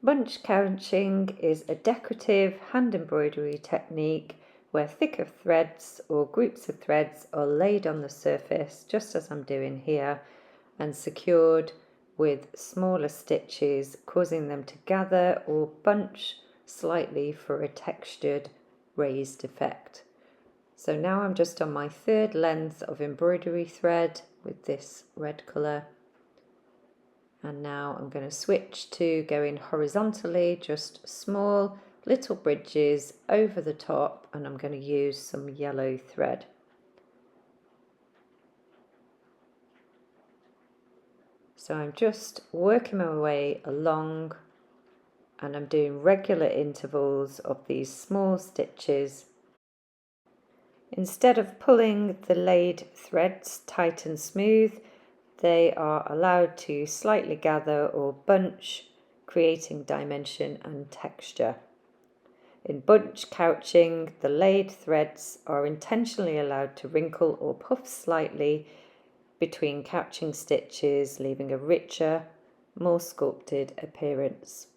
Bunch couching is a decorative hand embroidery technique where thicker threads or groups of threads are laid on the surface, just as I'm doing here, and secured with smaller stitches, causing them to gather or bunch slightly for a textured raised effect. So now I'm just on my third length of embroidery thread with this red colour. And now I'm going to switch to going horizontally, just small little bridges over the top, and I'm going to use some yellow thread. So I'm just working my way along, and I'm doing regular intervals of these small stitches. Instead of pulling the laid threads tight and smooth, they are allowed to slightly gather or bunch, creating dimension and texture. In bunch couching, the laid threads are intentionally allowed to wrinkle or puff slightly between couching stitches, leaving a richer, more sculpted appearance.